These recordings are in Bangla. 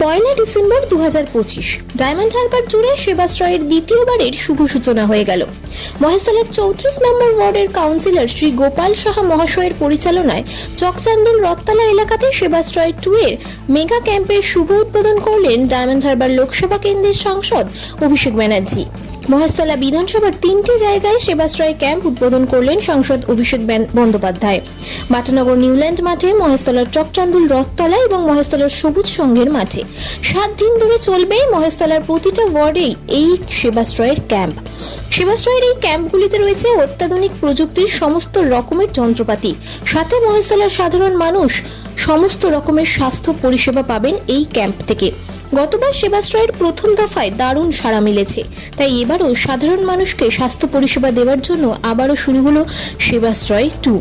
1 ডিসেম্বর 2025 ডায়মন্ড হারবার জুড়ে সেবাশ্রয়ের দ্বিতীয়বারের শুভ সূচনা হয়ে গেল। মহেশতলার 34 নম্বর ওয়ার্ডের কাউন্সিলর শ্রী গোপাল সাহা মহাশয়ের পরিচালনায় চকচান্দুল রথতলা এলাকাতে সেবাশ্রয় 2 এর মেগা ক্যাম্পের শুভ উদ্বোধন করলেন ডায়মন্ড হারবার লোকসভা কেন্দ্রের সাংসদ অভিষেক ব্যানার্জি। মহেশতলা বিধানসভার 3টি জায়গায় সেবাশ্রয় ক্যাম্প উদ্বোধন করলেন সাংসদ অভিষেক বন্দ্যোপাধ্যায়। বাটানগর নিউল্যান্ড মাঠে, মহেশতলার চকচান্দুল রথতলা এবং মহেশতলার সবুজ সংঘের মাঠে 7 দিন ধরে চলবে মহেশতলার প্রতিটা ওয়ার্ডেই এই সেবাশ্রয়ের ক্যাম্প। সেবাশ্রয়ের এই ক্যাম্পগুলিতে রয়েছে অত্যাধুনিক প্রযুক্তির সমস্ত রকমের যন্ত্রপাতি, সাথে মহেশতলার সাধারণ মানুষ সমস্ত রকমের স্বাস্থ্য পরিষেবা পাবেন এই ক্যাম্প থেকে। গতবার সেবাশ্রয়ের প্রথম দফায় দারুণ সাড়া মিলেছে, তাই এবারও সাধারণ মানুষকে স্বাস্থ্য পরিষেবা দেওয়ার জন্য আবারও শুরু হলো সেবাশ্রয় 2।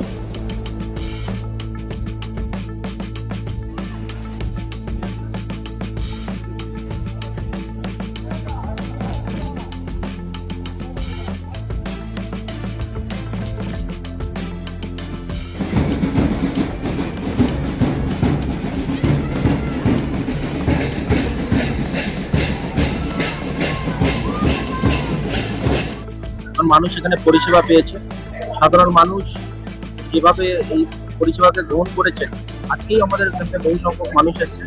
মানুষ এখানে পরিষেবা পেয়েছে। সাধারণ মানুষ যেভাবে এই পরিষেবাকে গ্রহণ করেছে, আজকেই আমাদের এখানে বহু সংখ্যক মানুষ এসেছে।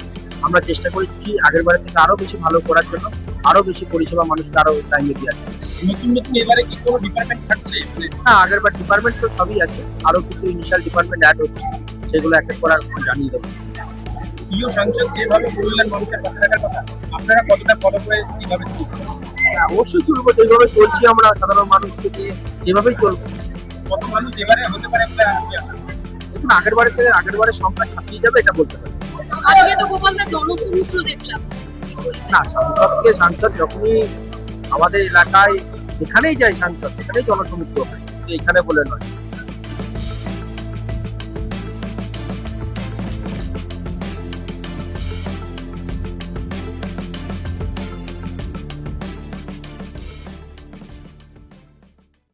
আমরা চেষ্টা করছি আগের বারের থেকে আরো বেশি ভালো করার জন্য, আরো বেশি পরিষেবা মানুষকে আরো টাইমে দিয়ে আছে। নতুন এবারে কি কোনো ডিপার্টমেন্ট থাকছে? না, আগের বার ডিপার্টমেন্ট তো সবই আছে, আরো কিছু ইনিশিয়াল ডিপার্টমেন্ট অ্যাড হচ্ছে, সেগুলো এক এক করে জানিয়ে দেবো। প্রিয় সাংসদ যেভাবে বললেন মানুষের পাশে থাকার কথা, আপনারা কতটা ফলো করে কিভাবে চলছেন? অবশ্যই চলবো, যেভাবে চলছি আমরা সাধারণ মানুষকে নিয়ে যেভাবেই চলবো। কত মানুষ এবারে হতে পারে বলে আপনি আশা করেন? দেখুন, আগের বারের সংখ্যা ছাপিয়ে যাবে এটা বলতে পারি। আজকে তো গোপালদার জনসমুদ্র দেখলাম। না, সাংসদ যখনই আমাদের এলাকায় যেখানেই যায় সাংসদ সেখানেই জনসমুদ্র হয়, এখানে বলে নয়।